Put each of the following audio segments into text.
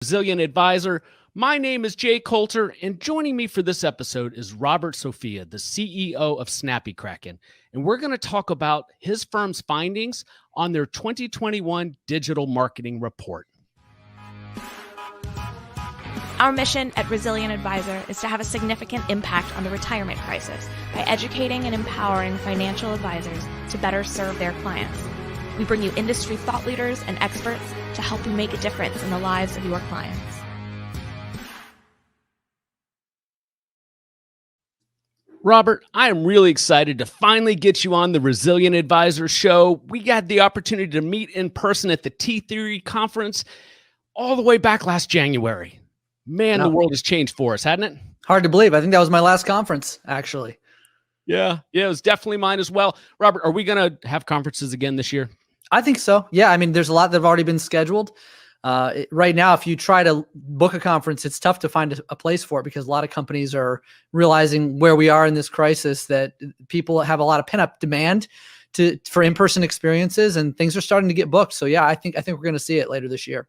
Resilient Advisor. My name is Jay Coulter, and joining me for this episode is Robert Sofia, the CEO of SnappyKraken. And we're going to talk about his firm's findings on their 2021 digital marketing report. Our mission at Resilient Advisor is to have a significant impact on the retirement crisis by educating and empowering financial advisors to better serve their clients. We bring you industry thought leaders and experts to help you make a difference in the lives of your clients. Robert, I am really excited to finally get you on the Resilient Advisor show. We had the opportunity to meet in person at the T-Theory conference all the way back last January. Man, the world has changed for us, hasn't it? Hard to believe. I think that was my last conference, actually. Yeah, it was definitely mine as well. Robert, are we going to have conferences again this year? I think so. Yeah, I mean, there's a lot that have already been scheduled. Right now, if you try to book a conference, it's tough to find a place for it because a lot of companies are realizing where we are in this crisis, that people have a lot of pent-up demand for in-person experiences, and things are starting to get booked. So yeah, I think we're going to see it later this year.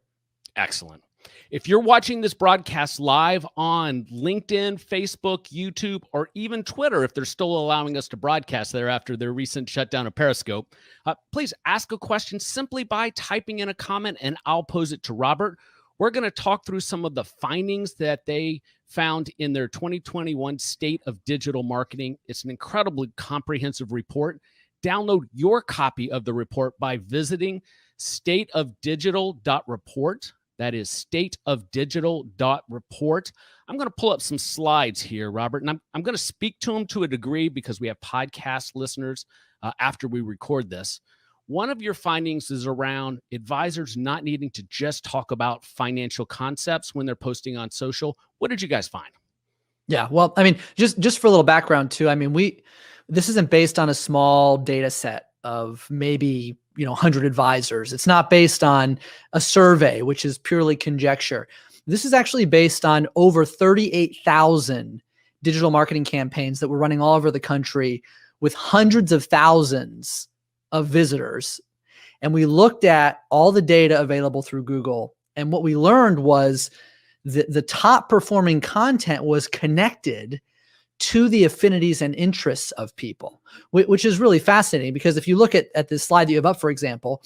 Excellent. If you're watching this broadcast live on LinkedIn, Facebook, YouTube, or even Twitter, if they're still allowing us to broadcast there after their recent shutdown of Periscope, please ask a question simply by typing in a comment and I'll pose it to Robert. We're going to talk through some of the findings that they found in their 2021 State of Digital Marketing. It's an incredibly comprehensive report. Download your copy of the report by visiting stateofdigital.report. That is stateofdigital.report. I'm going to pull up some slides here, Robert, and I'm going to speak to them to a degree because we have podcast listeners after we record this. One of your findings is around advisors not needing to just talk about financial concepts when they're posting on social. What did you guys find? Yeah, well, I mean, just for a little background too. I mean, this isn't based on a small data set of maybe 100 advisors. It's not based on a survey, which is purely conjecture. This is actually based on over 38,000 digital marketing campaigns that were running all over the country with hundreds of thousands of visitors. And we looked at all the data available through Google. And what we learned was that the top performing content was connected to the affinities and interests of people, which is really fascinating because if you look at this slide that you have up, for example,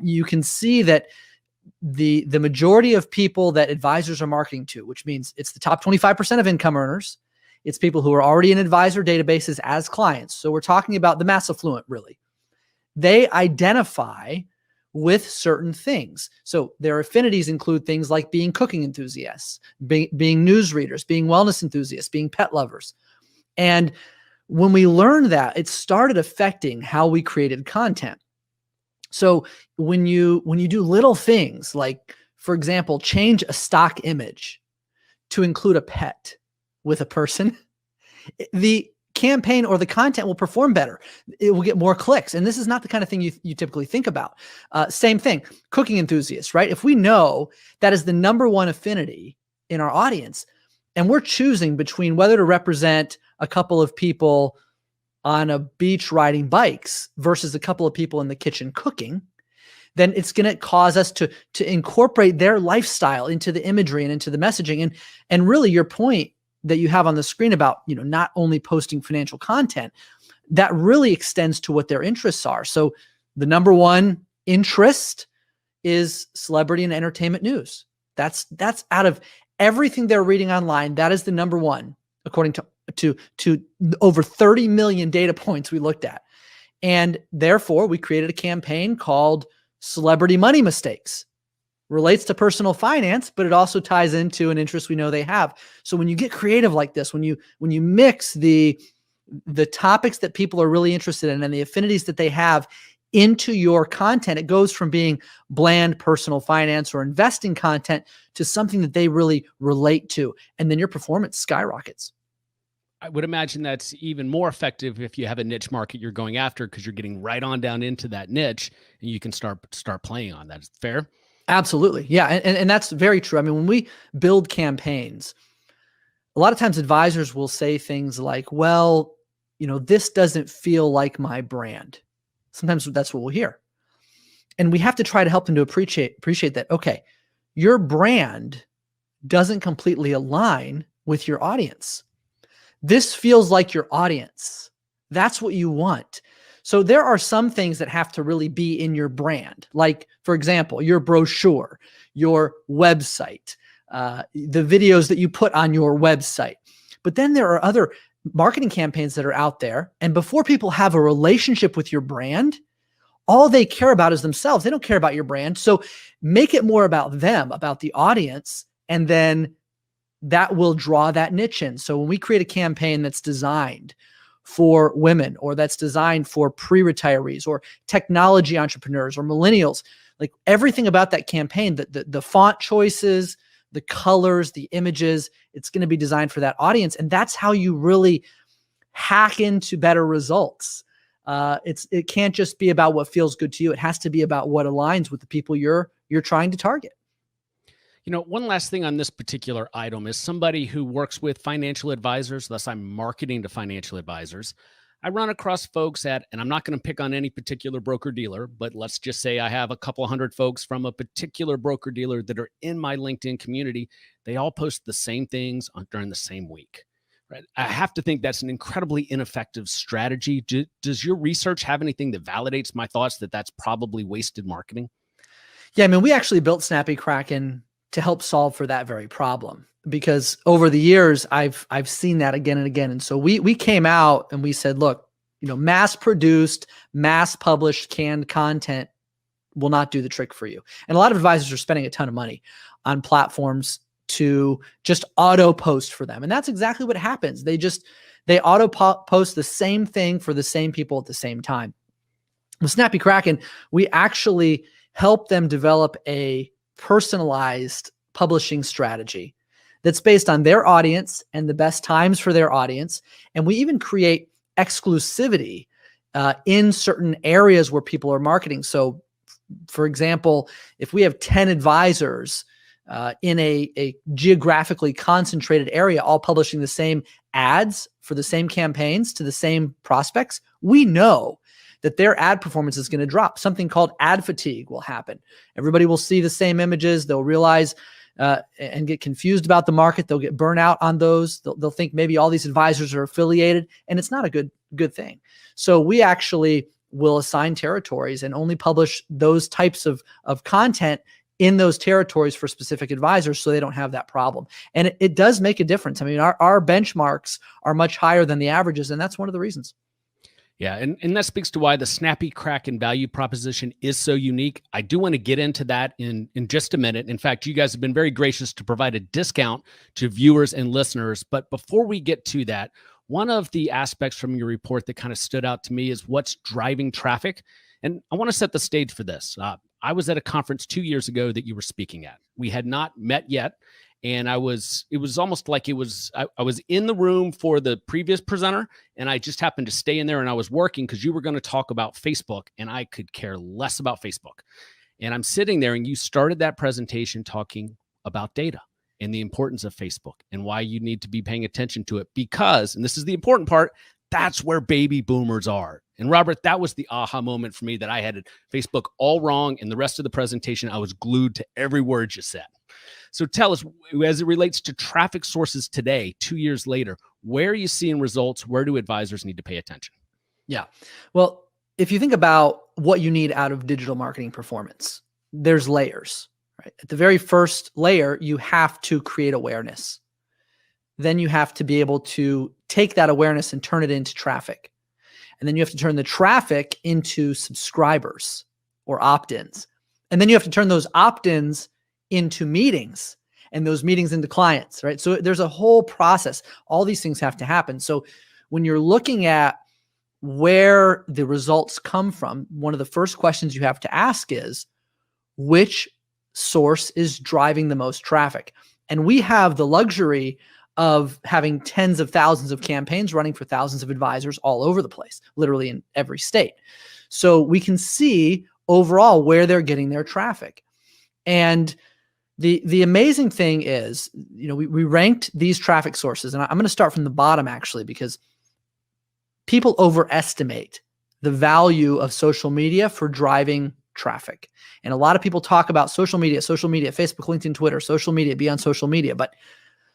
you can see that the majority of people that advisors are marketing to, which means it's the top 25% of income earners, it's people who are already in advisor databases as clients. So we're talking about the mass affluent, really. They identify with certain things. So their affinities include things like being cooking enthusiasts, being news readers, being wellness enthusiasts, being pet lovers. And when we learned that, it started affecting how we created content. So when you do little things like, for example, change a stock image to include a pet with a person, the campaign or the content will perform better. It will get more clicks. And this is not the kind of thing you typically think about. Same thing, cooking enthusiasts, right? If we know that is the number one affinity in our audience, and we're choosing between whether to represent a couple of people on a beach riding bikes versus a couple of people in the kitchen cooking, then it's going to cause us to incorporate their lifestyle into the imagery and into the messaging. And really your point that you have on the screen about, not only posting financial content, that really extends to what their interests are. So the number one interest is celebrity and entertainment news. That's out of everything they're reading online. That is the number one, according to over 30 million data points we looked at. And therefore we created a campaign called Celebrity Money Mistakes. Relates to personal finance, but it also ties into an interest we know they have. So when you get creative like this, when you mix the topics that people are really interested in and the affinities that they have into your content, it goes from being bland personal finance or investing content to something that they really relate to. And then your performance skyrockets. I would imagine that's even more effective if you have a niche market you're going after because you're getting right on down into that niche and you can start playing on that. Is it fair? Absolutely. Yeah. And that's very true. I mean, when we build campaigns, a lot of times advisors will say things like, well, this doesn't feel like my brand. Sometimes that's what we'll hear. And we have to try to help them to appreciate that, okay, your brand doesn't completely align with your audience. This feels like your audience. That's what you want. So there are some things that have to really be in your brand. Like, for example, your brochure, your website, the videos that you put on your website. But then there are other marketing campaigns that are out there. And before people have a relationship with your brand, all they care about is themselves. They don't care about your brand. So make it more about them, about the audience, and then that will draw that niche in. So when we create a campaign that's designed for women, or that's designed for pre-retirees or technology entrepreneurs or millennials, like everything about that campaign, the font choices, the colors, the images, it's going to be designed for that audience. And that's how you really hack into better results. It can't just be about what feels good to you. It has to be about what aligns with the people you're trying to target. You know, one last thing on this particular item is somebody who works with financial advisors, thus I'm marketing to financial advisors. I run across folks and I'm not going to pick on any particular broker dealer, but let's just say I have a couple hundred folks from a particular broker dealer that are in my LinkedIn community. They all post the same things during the same week. Right? I have to think that's an incredibly ineffective strategy. Does your research have anything that validates my thoughts that that's probably wasted marketing? Yeah, I mean, we actually built Snappy Kraken to help solve for that very problem, because over the years I've seen that again and again. And so we came out and we said, look, mass produced, mass published canned content will not do the trick for you. And a lot of advisors are spending a ton of money on platforms to just auto post for them. And that's exactly what happens. They auto post the same thing for the same people at the same time. With Snappy Kraken, we actually help them develop a personalized publishing strategy that's based on their audience and the best times for their audience. And we even create exclusivity in certain areas where people are marketing. So for example, if we have 10 advisors in a geographically concentrated area, all publishing the same ads for the same campaigns to the same prospects, we know that their ad performance is going to drop. Something called ad fatigue will happen. Everybody will see the same images. They'll realize and get confused about the market. They'll get burnt out on those. They'll think maybe all these advisors are affiliated, and it's not a good thing. So we actually will assign territories and only publish those types of content in those territories for specific advisors so they don't have that problem. And it does make a difference. I mean, our benchmarks are much higher than the averages, and that's one of the reasons. Yeah, and that speaks to why the Snappy Kraken value proposition is so unique. I do want to get into that in just a minute. In fact, you guys have been very gracious to provide a discount to viewers and listeners. But before we get to that, one of the aspects from your report that kind of stood out to me is what's driving traffic. And I want to set the stage for this. I was at a conference 2 years ago that you were speaking at. We had not met yet. And it was almost like I was in the room for the previous presenter, and I just happened to stay in there, and I was working because you were going to talk about Facebook, and I could care less about Facebook. And I'm sitting there, and you started that presentation talking about data and the importance of Facebook and why you need to be paying attention to it because, and this is the important part, that's where baby boomers are. And Robert, that was the aha moment for me that I had Facebook all wrong, and the rest of the presentation, I was glued to every word you said. So tell us, as it relates to traffic sources today, 2 years later, where are you seeing results? Where do advisors need to pay attention? Yeah. Well, if you think about what you need out of digital marketing performance, there's layers, right? At the very first layer, you have to create awareness. Then you have to be able to take that awareness and turn it into traffic. And then you have to turn the traffic into subscribers or opt-ins. And then you have to turn those opt-ins into meetings and those meetings into clients, right? So there's a whole process. All these things have to happen. So when you're looking at where the results come from, one of the first questions you have to ask is, which source is driving the most traffic? And we have the luxury of having tens of thousands of campaigns running for thousands of advisors all over the place, literally in every state. So we can see overall where they're getting their traffic. And the amazing thing is, we ranked these traffic sources, and I'm going to start from the bottom actually, because people overestimate the value of social media for driving traffic. And a lot of people talk about social media, Facebook, LinkedIn, Twitter, social media, be on social media. But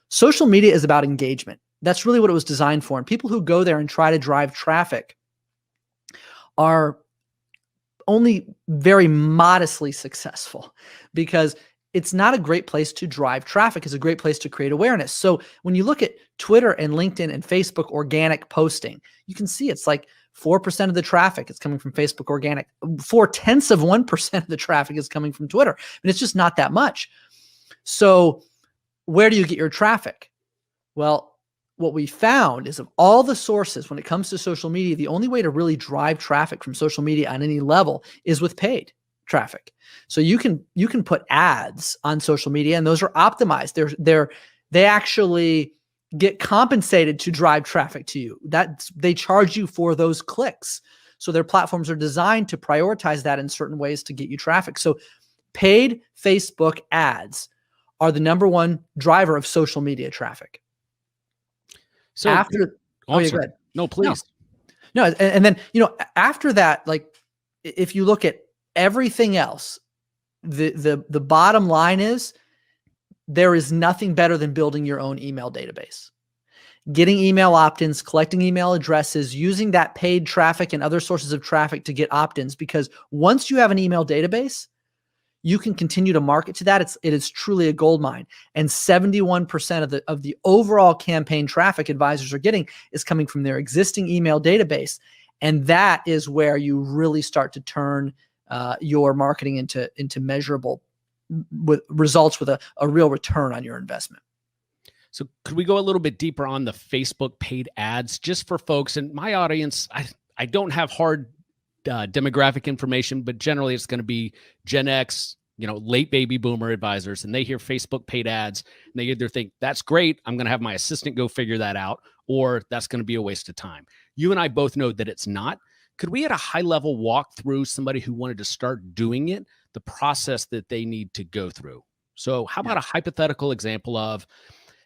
social media is about engagement. That's really what it was designed for. And people who go there and try to drive traffic are only very modestly successful, because it's not a great place to drive traffic. It's a great place to create awareness. So when you look at Twitter and LinkedIn and Facebook organic posting, you can see it's like 4% of the traffic is coming from Facebook organic. 0.4% of the traffic is coming from Twitter. And it's just not that much. So where do you get your traffic? Well, what we found is, of all the sources when it comes to social media, the only way to really drive traffic from social media on any level is with paid traffic. So you can put ads on social media, and those are optimized. They actually get compensated to drive traffic to you. They charge you for those clicks. So their platforms are designed to prioritize that in certain ways to get you traffic. So paid Facebook ads are the number one driver of social media traffic. So after, go ahead. No, please. No, and then, after that, like, if you look at everything else, the bottom line is there is nothing better than building your own email database. Getting email opt-ins, collecting email addresses, using that paid traffic and other sources of traffic to get opt-ins, because once you have an email database, you can continue to market to that. It is truly a gold mine. And 71% of the overall campaign traffic advisors are getting is coming from their existing email database. And that is where you really start to turn your marketing into measurable with results, with a real return on your investment. So could we go a little bit deeper on the Facebook paid ads, just for folks in my audience? I don't have hard demographic information, but generally it's going to be Gen X, late baby boomer advisors, and they hear Facebook paid ads and they either think that's great, I'm going to have my assistant go figure that out, or that's going to be a waste of time. You and I both know that it's not. Could we at a high level walk through somebody who wanted to start doing it, the process that they need to go through? So how about a hypothetical example of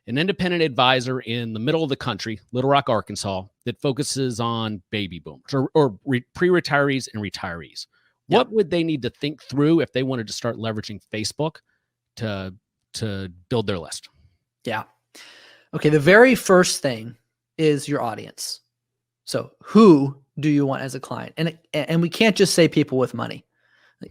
an independent advisor in the middle of the country, Little Rock, Arkansas, that focuses on baby boomers or pre-retirees and retirees? What would they need to think through if they wanted to start leveraging Facebook to build their list? Yeah. Okay. The very first thing is your audience. So who do you want as a client? And we can't just say people with money.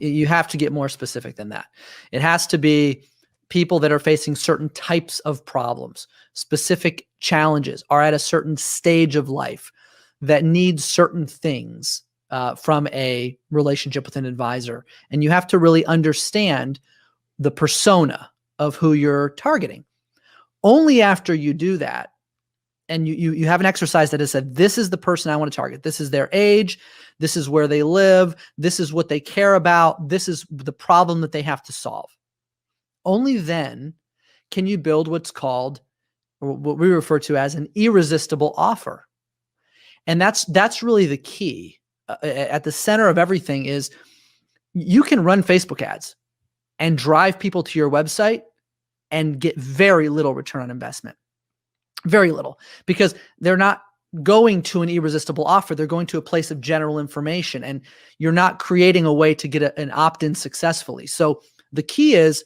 You have to get more specific than that. It has to be people that are facing certain types of problems, specific challenges, are at a certain stage of life that need certain things from a relationship with an advisor. And you have to really understand the persona of who you're targeting. Only after you do that, and you have an exercise that has said, this is the person I want to target. This is their age. This is where they live. This is what they care about. This is the problem that they have to solve. Only then can you build what's called, or what we refer to as, an irresistible offer. And that's really the key. At the center of everything is you can run Facebook ads and drive people to your website and get very little return on investment. Very little, because they're not going to an irresistible offer. They're going to a place of general information, and you're not creating a way to get an opt-in successfully. So the key is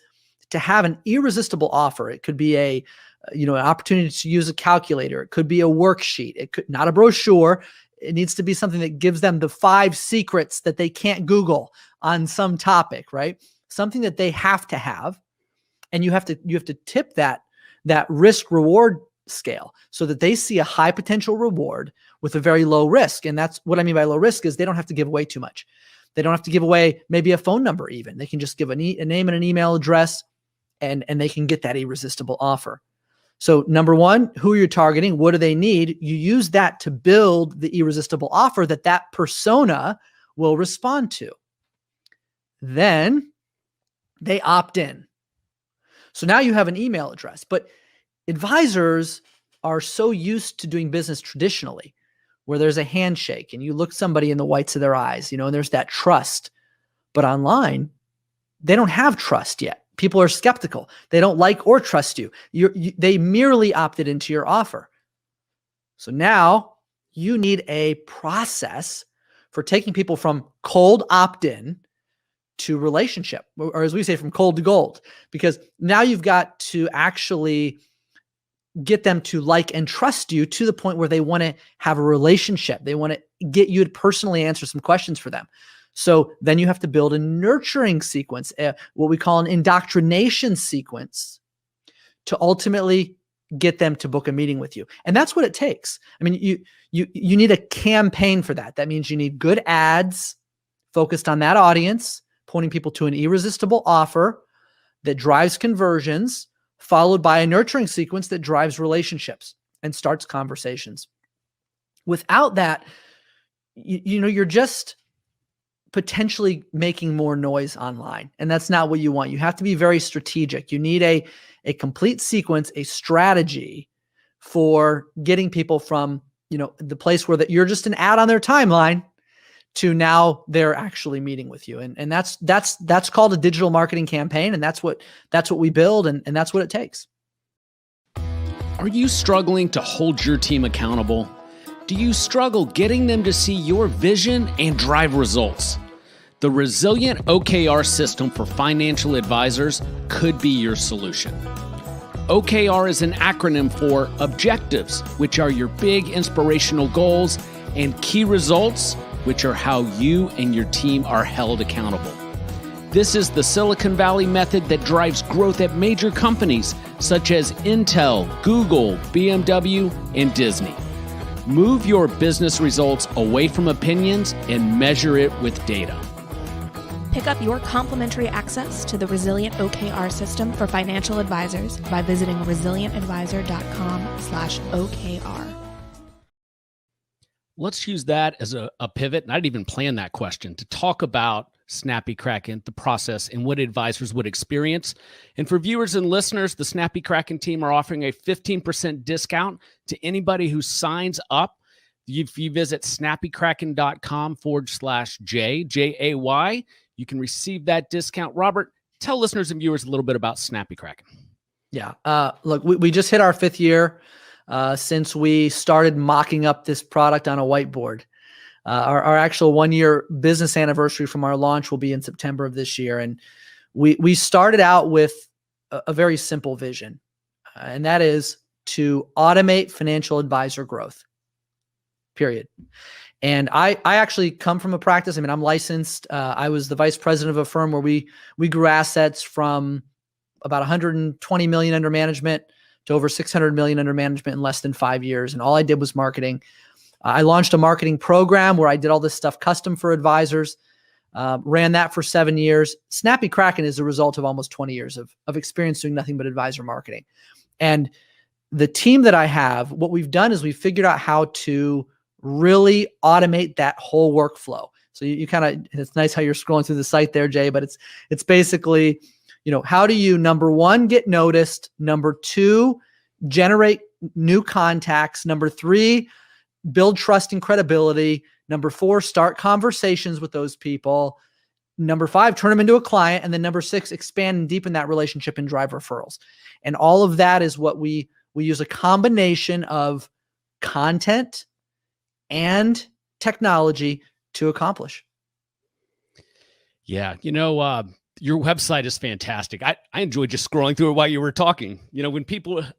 to have an irresistible offer. It could be an opportunity to use a calculator. It could be a worksheet. It could not a brochure. It needs to be something that gives them the 5 secrets that they can't Google on some topic, right? Something that they have to have. And you have to tip that risk reward scale so that they see a high potential reward with a very low risk. And that's what I mean by low risk, is they don't have to give away too much. They don't have to give away maybe a phone number even. They can just give a name and an email address, and they can get that irresistible offer. So number one, who you're targeting, what do they need? You use that to build the irresistible offer that persona will respond to. Then they opt in. So now you have an email address, but advisors are so used to doing business traditionally, where there's a handshake and you look somebody in the whites of their eyes, and there's that trust. But online, they don't have trust yet. People are skeptical. They don't like or trust you. They merely opted into your offer. So now you need a process for taking people from cold opt-in to relationship, or as we say, from cold to gold, because now you've got to actually get them to like and trust you to the point where they want to have a relationship. They want to get you to personally answer some questions for them. So then you have to build a nurturing sequence, what we call an indoctrination sequence, to ultimately get them to book a meeting with you. And that's what it takes. I mean, you need a campaign for that. That means you need good ads focused on that audience, pointing people to an irresistible offer that drives conversions, followed by a nurturing sequence that drives relationships and starts conversations. Without that, you're just potentially making more noise online. And that's not what you want. You have to be very strategic. You need a complete sequence, a strategy for getting people from, the place where you're just an ad on their timeline to now they're actually meeting with you. And that's called a digital marketing campaign. And that's what we build. And that's what it takes. Are you struggling to hold your team accountable? Do you struggle getting them to see your vision and drive results? The Resilient OKR system for financial advisors could be your solution. OKR is an acronym for objectives, which are your big inspirational goals, and key results, which are how you and your team are held accountable. This is the Silicon Valley method that drives growth at major companies such as Intel, Google, BMW, and Disney. Move your business results away from opinions and measure it with data. Pick up your complimentary access to the Resilient OKR system for financial advisors by visiting resilientadvisor.com/OKR. Let's use that as a pivot. And I didn't even plan that question, to talk about Snappy Kraken, the process, and what advisors would experience. And for viewers and listeners, the Snappy Kraken team are offering a 15% discount to anybody who signs up. If you visit snappykraken.com/Jay, you can receive that discount. Robert, tell listeners and viewers a little bit about Snappy Kraken. Yeah. Look, we just hit our 5th year since we started mocking up this product on a whiteboard. Our actual 1-year business anniversary from our launch will be in September of this year. And we started out with a very simple vision, and that is to automate financial advisor growth, period. And I actually come from a practice. I mean, I'm licensed. I was the vice president of a firm where we grew assets from about 120 million under management to over 600 million under management in less than 5 years. And all I did was marketing. I launched a marketing program where I did all this stuff custom for advisors, ran that for 7 years. Snappy Kraken is the result of almost 20 years of experience doing nothing but advisor marketing. And the team that I have, what we've done is we've figured out how to really automate that whole workflow. So you kind of, it's nice how you're scrolling through the site there, Jay, but it's basically, how do you, number one, get noticed? Number two, generate new contacts. Number three, build trust and credibility. Number four, start conversations with those people. Number five, turn them into a client. And then number six, expand and deepen that relationship and drive referrals. And all of that is what we use, a combination of content and technology to accomplish. Yeah. Your website is fantastic. I enjoyed just scrolling through it while you were talking. When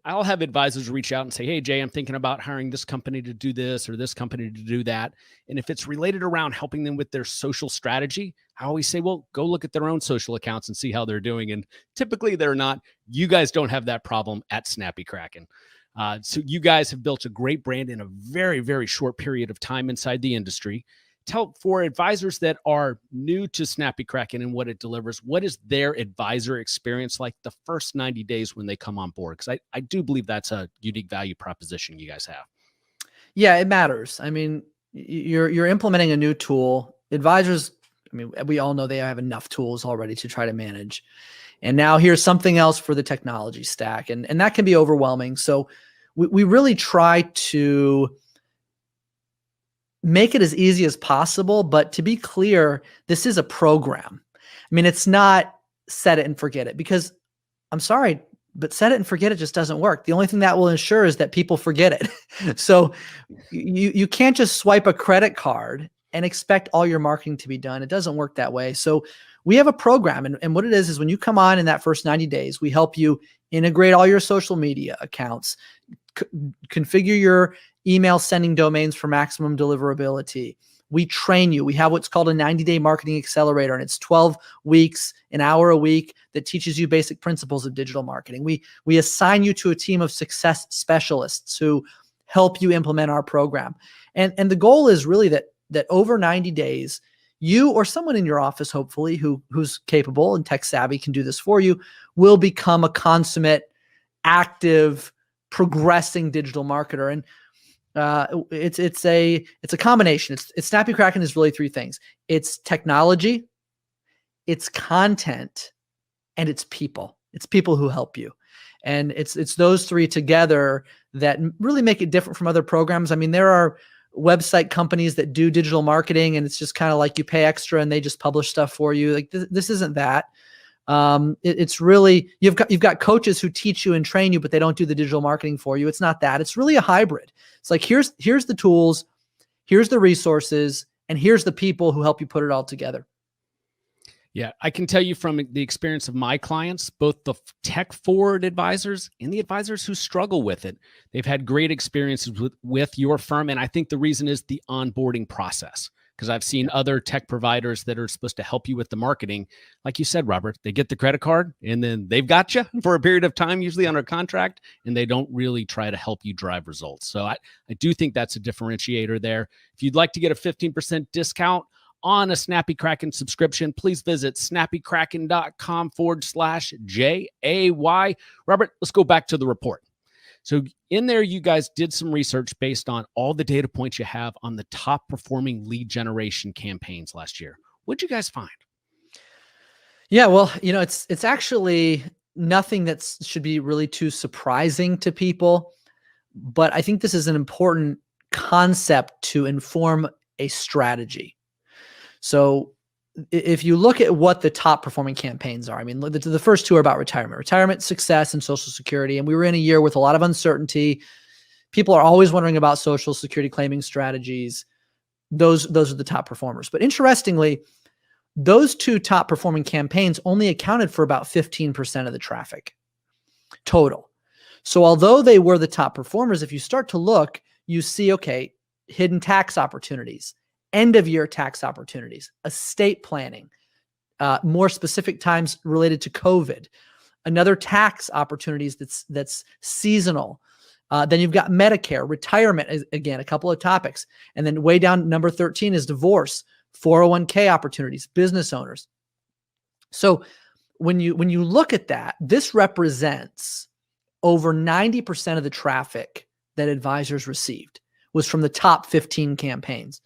I'll have advisors reach out and say, hey, Jay, I'm thinking about hiring this company to do this or this company to do that. And if it's related around helping them with their social strategy, I always say, well, go look at their own social accounts and see how they're doing. And typically they're not. You guys don't have that problem at Snappy Kraken. So you guys have built a great brand in a very, very short period of time inside the industry. Tell, for advisors that are new to Snappy Kraken and what it delivers, what is their advisor experience like the first 90 days when they come on board? Because I do believe that's a unique value proposition you guys have. Yeah, it matters. I mean, you're implementing a new tool. Advisors, I mean, we all know they have enough tools already to try to manage. And now here's something else for the technology stack. And that can be overwhelming. So we really try to make it as easy as possible. But to be clear, this is a program. I mean, it's not set it and forget it, because I'm sorry, but set it and forget it just doesn't work. The only thing that will ensure is that people forget it. So you can't just swipe a credit card and expect all your marketing to be done. It doesn't work that way. So we have a program. And what it is when you come on in that first 90 days, we help you integrate all your social media accounts, configure your email sending domains for maximum deliverability. We train you. We have what's called a 90-day marketing accelerator, and it's 12 weeks, an hour a week that teaches you basic principles of digital marketing. We assign you to a team of success specialists who help you implement our program. And the goal is really that over 90 days, you or someone in your office, hopefully, who's capable and tech savvy can do this for you, will become a consummate, active, progressing digital marketer. And it's a combination. It's Snappy Kraken is really three things. It's technology, it's content, and it's people. It's people who help you. And it's those three together that really make it different from other programs. I mean, there are website companies that do digital marketing, and it's just kind of like you pay extra and they just publish stuff for you. Like this isn't that. It's really, you've got coaches who teach you and train you, but they don't do the digital marketing for you. It's not that. It's really a hybrid. It's like, here's the tools, here's the resources, and here's the people who help you put it all together. Yeah, I can tell you from the experience of my clients, both the tech forward advisors and the advisors who struggle with it, they've had great experiences with your firm. And I think the reason is the onboarding process, because I've seen other tech providers that are supposed to help you with the marketing. Like you said, Robert, they get the credit card and then they've got you for a period of time, usually under contract, and they don't really try to help you drive results. So I do think that's a differentiator there. If you'd like to get a 15% discount on a Snappy Kraken subscription, please visit snappykraken.com/JAY. Robert, let's go back to the report. So in there, you guys did some research based on all the data points you have on the top performing lead generation campaigns last year. What'd you guys find? Yeah, well, it's actually nothing that should be really too surprising to people, but I think this is an important concept to inform a strategy. So if you look at what the top performing campaigns are, I mean, the first two are about retirement, success, and Social Security. And we were in a year with a lot of uncertainty. People are always wondering about Social Security claiming strategies. Those are the top performers. But interestingly, those two top performing campaigns only accounted for about 15% of the traffic total. So although they were the top performers, if you start to look, you see, okay, hidden tax opportunities, end of year tax opportunities, estate planning, more specific times related to COVID, another tax opportunities that's seasonal. Then you've got Medicare, retirement, again, a couple of topics. And then way down, number 13 is divorce, 401k opportunities, business owners. So when you look at that, this represents over 90% of the traffic that advisors received was from the top 15 campaigns.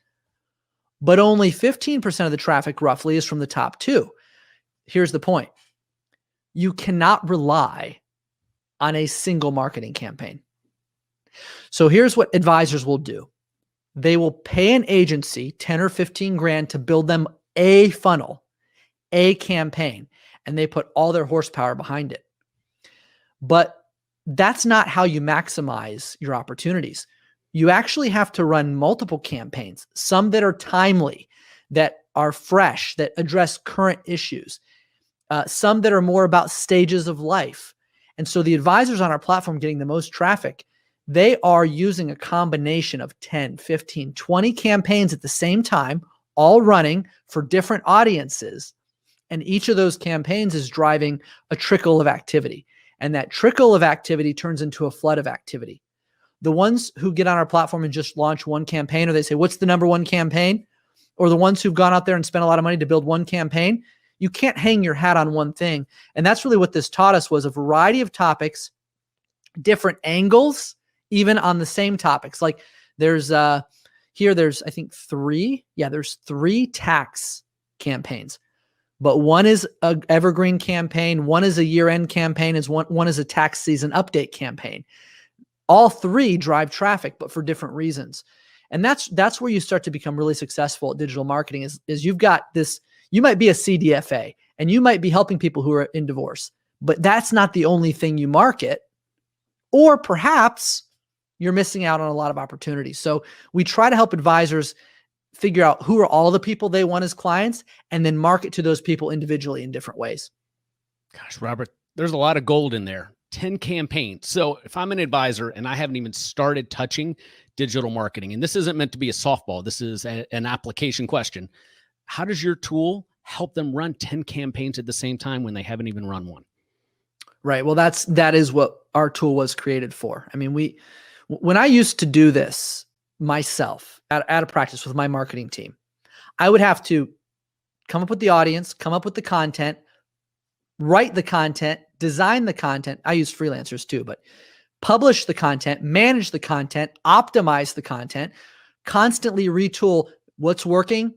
But only 15% of the traffic roughly is from the top two. Here's the point. You cannot rely on a single marketing campaign. So here's what advisors will do. They will pay an agency 10 or 15 grand to build them a funnel, a campaign, and they put all their horsepower behind it. But that's not how you maximize your opportunities. You actually have to run multiple campaigns, some that are timely, that are fresh, that address current issues, some that are more about stages of life. And so the advisors on our platform getting the most traffic, they are using a combination of 10, 15, 20 campaigns at the same time, all running for different audiences. And each of those campaigns is driving a trickle of activity. And that trickle of activity turns into a flood of activity. The ones who get on our platform and just launch one campaign, or they say, what's the number one campaign? Or the ones who've gone out there and spent a lot of money to build one campaign, you can't hang your hat on one thing. And that's really what this taught us, was a variety of topics, different angles, even on the same topics. Like there's I think three. Yeah, there's 3 tax campaigns, but one is an evergreen campaign. One is a year-end campaign. One is a tax season update campaign. All 3 drive traffic, but for different reasons. And that's where you start to become really successful at digital marketing is you've got this, you might be a CDFA and you might be helping people who are in divorce, but that's not the only thing you market. Or perhaps you're missing out on a lot of opportunities. So we try to help advisors figure out who are all the people they want as clients, and then market to those people individually in different ways. Gosh, Robert, there's a lot of gold in there. 10 campaigns. So if I'm an advisor and I haven't even started touching digital marketing, and this isn't meant to be a softball, this is an application question. How does your tool help them run 10 campaigns at the same time when they haven't even run one? Right. Well, that is what our tool was created for. I mean, when I used to do this myself at a practice with my marketing team, I would have to come up with the audience, come up with the content, write the content, design the content. I use freelancers too, but publish the content, manage the content, optimize the content, constantly retool what's working,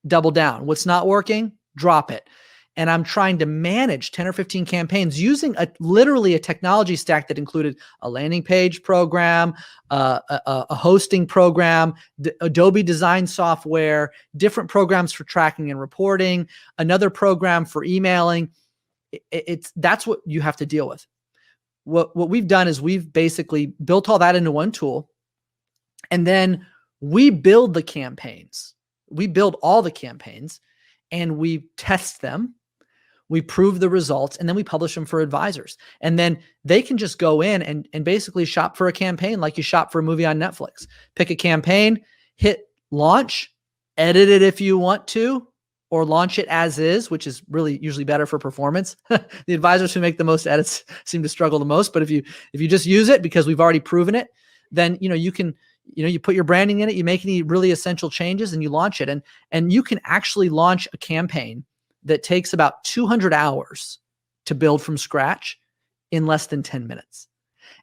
double down. What's not working, drop it. And I'm trying to manage 10 or 15 campaigns using literally a technology stack that included a landing page program, a hosting program, Adobe design software, different programs for tracking and reporting, another program for emailing. That's what you have to deal with. What we've done is we've basically built all that into one tool, and then we build the campaigns. We build all the campaigns and we test them. We prove the results, and then we publish them for advisors. And then they can just go in and basically shop for a campaign like you shop for a movie on Netflix. Pick a campaign, hit launch, edit it if you want to, or launch it as is, which is really usually better for performance. The advisors who make the most edits seem to struggle the most. But if you just use it because we've already proven it, then you can you put your branding in it, you make any really essential changes, and you launch it. And you can actually launch a campaign that takes about 200 hours to build from scratch in less than 10 minutes.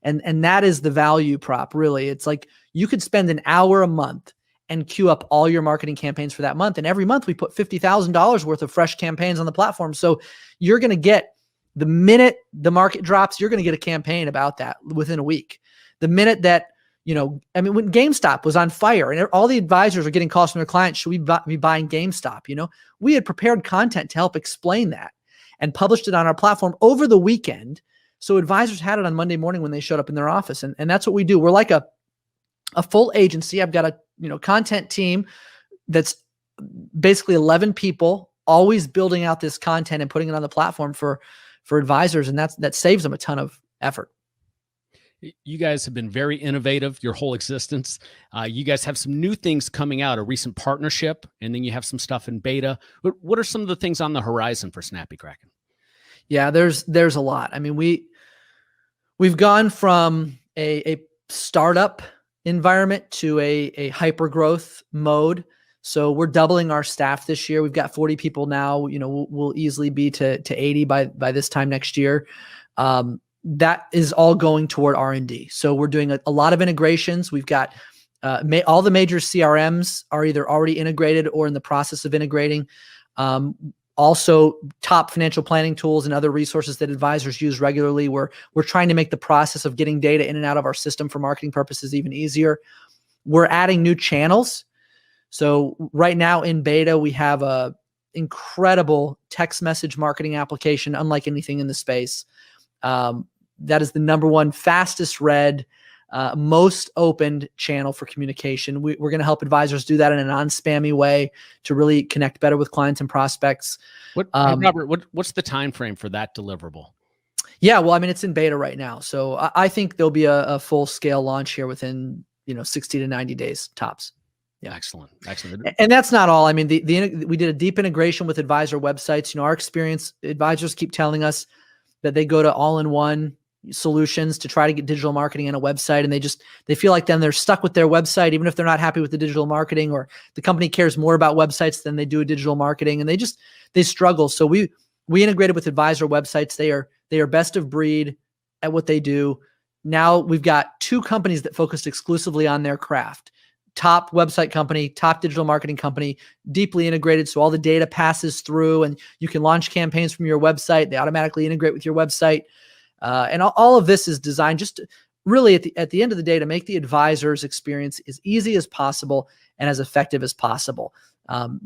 And that is the value prop, really. It's like you could spend an hour a month and queue up all your marketing campaigns for that month. And every month we put $50,000 worth of fresh campaigns on the platform. So you're going to get, the minute the market drops, you're going to get a campaign about that within a week. The minute that, when GameStop was on fire and all the advisors are getting calls from their clients, should we be buying GameStop? We had prepared content to help explain that and published it on our platform over the weekend. So advisors had it on Monday morning when they showed up in their office. And that's what we do. We're like a full agency. I've got a content team that's basically 11 people, always building out this content and putting it on the platform for advisors. And that saves them a ton of effort. You guys have been very innovative your whole existence. You guys have some new things coming out, a recent partnership, and then you have some stuff in beta. What are some of the things on the horizon for Snappy Kraken? Yeah, there's a lot. I mean, we've gone from a startup environment to a hyper growth mode. So we're doubling our staff this year. We've got 40 people now. We'll easily be to 80 by this time next year. That is all going toward R&D. So we're doing a lot of integrations. We've got all the major CRMs are either already integrated or in the process of integrating. Also, top financial planning tools and other resources that advisors use regularly. We're trying to make the process of getting data in and out of our system for marketing purposes even easier. We're adding new channels. So right now in beta, we have a incredible text message marketing application, unlike anything in the space. That is the number one fastest read, most opened channel for communication. We're going to help advisors do that in a non-spammy way to really connect better with clients and prospects. Robert, what's the time frame for that deliverable? Yeah, well, I mean, it's in beta right now. So I think there'll be a full scale launch here within 60 to 90 days tops. Yeah. Excellent. And that's not all. I mean, we did a deep integration with advisor websites. Our experience, advisors keep telling us that they go to all-in-one solutions to try to get digital marketing on a website, and they feel like then they're stuck with their website, even if they're not happy with the digital marketing, or the company cares more about websites than they do digital marketing, and they struggle. So we integrated with advisor websites. They are best of breed at what they do. Now we've got 2 companies that focused exclusively on their craft. Top website company, top digital marketing company, deeply integrated. So all the data passes through and you can launch campaigns from your website. They automatically integrate with your website. And all of this is designed just to, really at the end of the day, to make the advisor's experience as easy as possible and as effective as possible.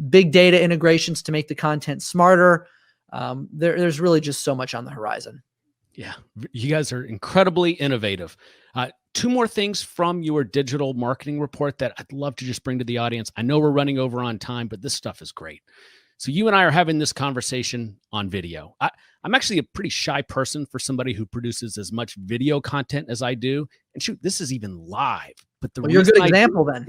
Big data integrations to make the content smarter. There's really just so much on the horizon. Yeah, you guys are incredibly innovative. Two more things from your digital marketing report that I'd love to just bring to the audience. I know we're running over on time, but this stuff is great. So you and I are having this conversation on video. I'm actually a pretty shy person for somebody who produces as much video content as I do. And shoot, this is even live. But you're a good example then.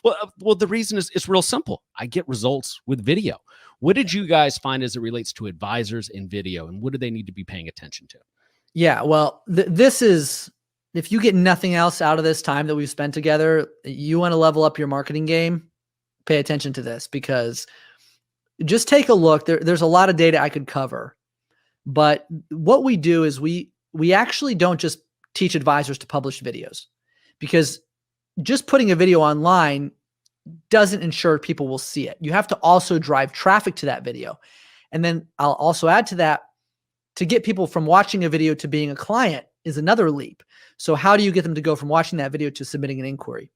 Well, the reason is it's real simple. I get results with video. What did you guys find as it relates to advisors in video, and what do they need to be paying attention to? Yeah, well, this is, if you get nothing else out of this time that we've spent together, you want to level up your marketing game, pay attention to this, because just take a look. There's a lot of data I could cover, but what we do is we actually don't just teach advisors to publish videos, because just putting a video online doesn't ensure people will see it. You have to also drive traffic to that video. And then I'll also add to that, to get people from watching a video to being a client is another leap. So how do you get them to go from watching that video to submitting an inquiry?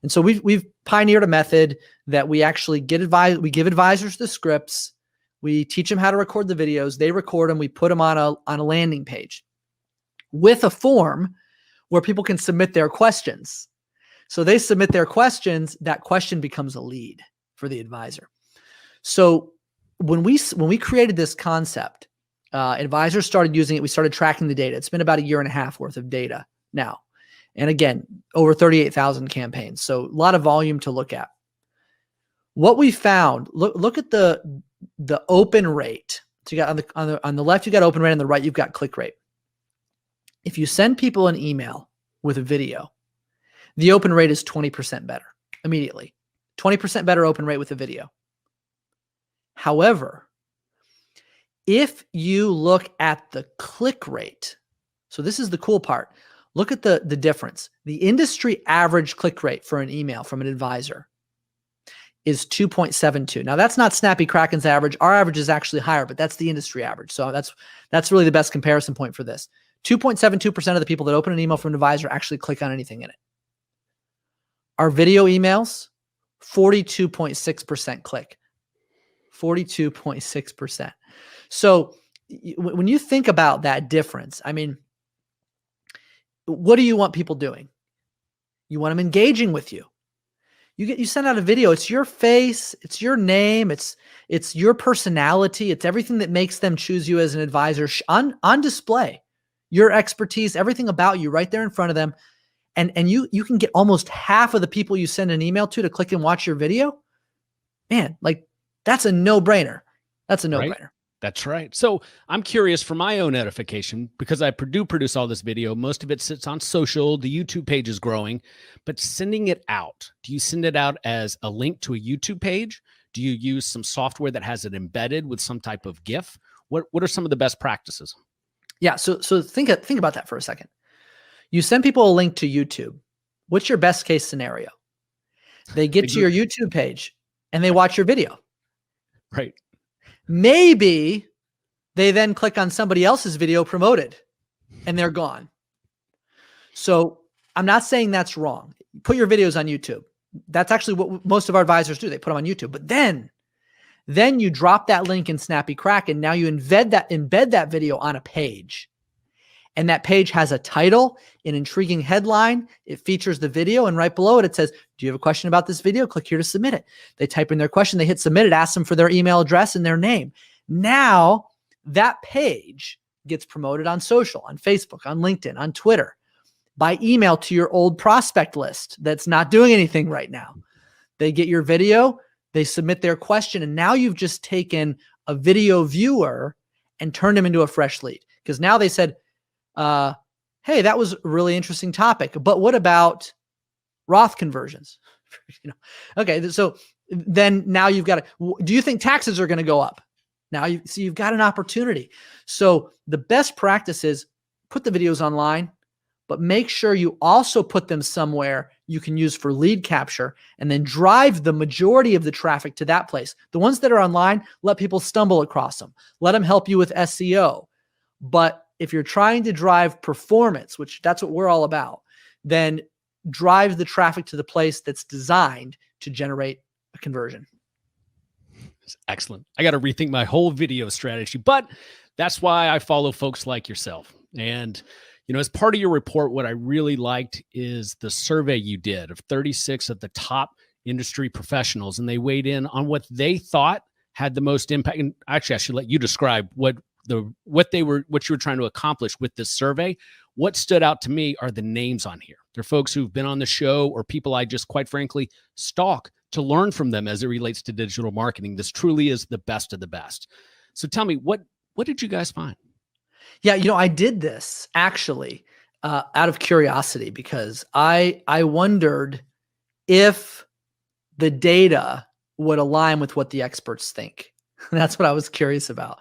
And so we've pioneered a method that we actually we give advisors the scripts, we teach them how to record the videos, they record them, we put them on a landing page with a form where people can submit their questions. So they submit their questions, that question becomes a lead for the advisor. So when we created this concept, advisors started using it. We started tracking the data. It's been about 1.5 years worth of data now. And again, over 38,000 campaigns. So a lot of volume to look at. What we found, look at the open rate. So you got on the left, you got open rate, on the right, you've got click rate. If you send people an email with a video, the open rate is 20% better immediately. 20% better open rate with a video. However, if you look at the click rate, so this is the cool part. Look at the difference. The industry average click rate for an email from an advisor is 2.72. Now that's not Snappy Kraken's average. Our average is actually higher, but that's the industry average. So that's really the best comparison point for this. 2.72% of the people that open an email from an advisor actually click on anything in it. Our video emails, 42.6% click. 42.6%. So when you think about that difference, I mean, what do you want people doing? You want them engaging with you. You send out a video. It's your face. It's your name. It's your personality. It's everything that makes them choose you as an advisor on display. Your expertise, everything about you right there in front of them. And you can get almost half of the people you send an email to click and watch your video. Man, like that's a no-brainer. That's a no-brainer. Right? That's right. So I'm curious for my own edification, because I do produce all this video. Most of it sits on social. The YouTube page is growing, but sending it out, do you send it out as a link to a YouTube page? Do you use some software that has it embedded with some type of GIF? What are some of the best practices? Yeah. So think about that for a second. You send people a link to YouTube. What's your best case scenario? They get to your YouTube page and they watch your video. Right. Maybe they then click on somebody else's video promoted and they're gone. So I'm not saying that's wrong. Put your videos on YouTube. That's actually what most of our advisors do. They put them on YouTube. But then you drop that link in Snappy Kraken. Now you embed that video on a page. And that page has a title, an intriguing headline. It features the video, and right below it, it says, do you have a question about this video? Click here to submit it. They type in their question, they hit submit it, ask them for their email address and their name. Now that page gets promoted on social, on Facebook, on LinkedIn, on Twitter, by email to your old prospect list that's not doing anything right now. They get your video, they submit their question, and now you've just taken a video viewer and turned them into a fresh lead. Because now they said, hey, that was a really interesting topic, but what about Roth conversions? Okay. So then now you've got to, do you think taxes are going to go up? Now you've got an opportunity. So the best practice is put the videos online, but make sure you also put them somewhere you can use for lead capture, and then drive the majority of the traffic to that place. The ones that are online, let people stumble across them. Let them help you with SEO. But if you're trying to drive performance, which that's what we're all about, then drive the traffic to the place that's designed to generate a conversion. Excellent. I got to rethink my whole video strategy, but that's why I follow folks like yourself. And As part of your report, what I really liked is the survey you did of 36 of the top industry professionals, and they weighed in on what they thought had the most impact. And actually, I should let you describe what you were trying to accomplish with this survey. What stood out to me are the names on here. They're folks who've been on the show or people I just, quite frankly, stalk to learn from them as it relates to digital marketing. This truly is the best of the best. So tell me, what did you guys find? Yeah, I did this actually out of curiosity because I wondered if the data would align with what the experts think. That's what I was curious about.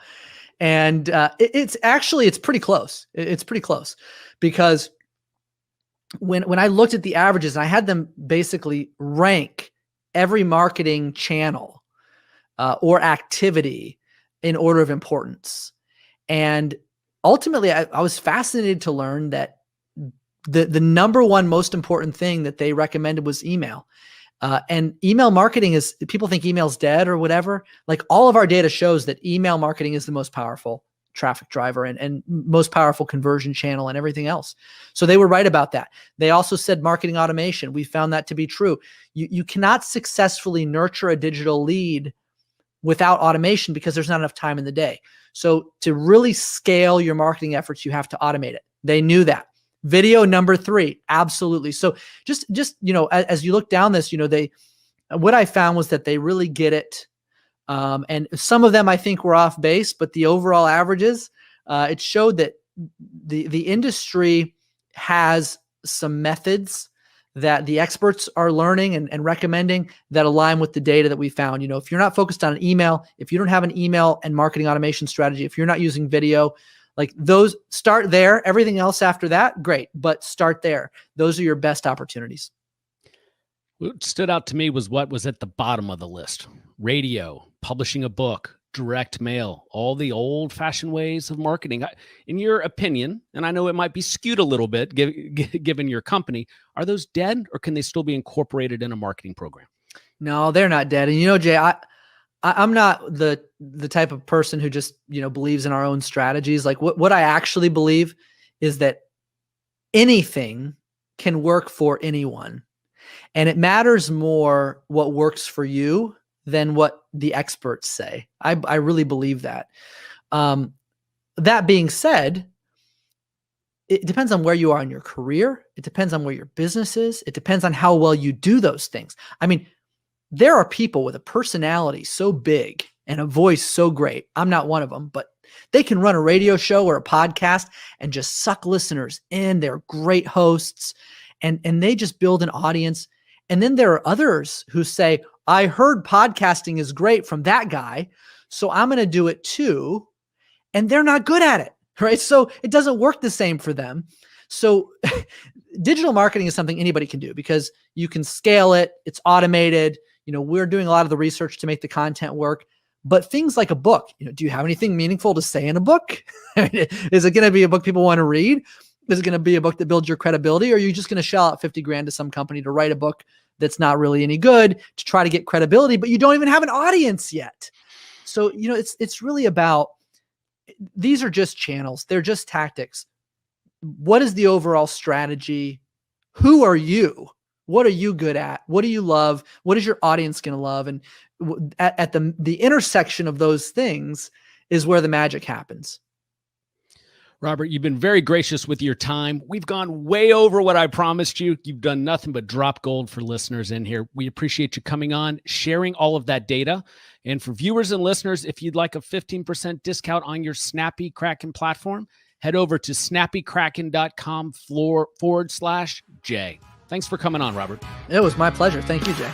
And it's pretty close. It's pretty close because when I looked at the averages, and I had them basically rank every marketing channel or activity in order of importance. And ultimately, I was fascinated to learn that the number one most important thing that they recommended was email. And email marketing is, people think email's dead or whatever. Like, all of our data shows that email marketing is the most powerful traffic driver and most powerful conversion channel and everything else. So they were right about that. They also said marketing automation. We found that to be true. You cannot successfully nurture a digital lead without automation because there's not enough time in the day. So to really scale your marketing efforts, you have to automate it. They knew that. Video, number 3, absolutely. So just as you look down this, what I found was that they really get it. And some of them I think were off base, but the overall averages, it showed that the industry has some methods that the experts are learning and recommending that align with the data that we found. If you're not focused on an email, if you don't have an email and marketing automation strategy, if you're not using video, like those, start there. Everything else after that, great, but start there. Those are your best opportunities. What stood out to me was what was at the bottom of the list: radio, publishing a book, direct mail, all the old-fashioned ways of marketing. In your opinion, and I know it might be skewed a little bit given your company, are those dead, or can they still be incorporated in a marketing program? No, they're not dead. And Jay, I'm not the type of person who just believes in our own strategies. Like, what I actually believe is that anything can work for anyone, and it matters more what works for you than what the experts say. I really believe that. That being said, it depends on where you are in your career. It depends on where your business is. It depends on how well you do those things. I mean, there are people with a personality so big and a voice so great. I'm not one of them, but they can run a radio show or a podcast and just suck listeners in. They're great hosts and they just build an audience. And then there are others who say, I heard podcasting is great from that guy, so I'm going to do it too. And they're not good at it, right? So it doesn't work the same for them. So digital marketing is something anybody can do because you can scale it. It's automated. We're doing a lot of the research to make the content work. But things like a book, do you have anything meaningful to say in a book? Is it going to be a book people want to read? Is it going to be a book that builds your credibility? Or are you just going to shell out $50,000 to some company to write a book that's not really any good to try to get credibility, but you don't even have an audience yet? So, it's really about, these are just channels. They're just tactics. What is the overall strategy? Who are you? What are you good at? What do you love? What is your audience going to love? And at the intersection of those things is where the magic happens. Robert, you've been very gracious with your time. We've gone way over what I promised you. You've done nothing but drop gold for listeners in here. We appreciate you coming on, sharing all of that data. And for viewers and listeners, if you'd like a 15% discount on your Snappy Kraken platform, head over to snappykraken.com/J. Thanks for coming on, Robert. It was my pleasure. Thank you, Jay.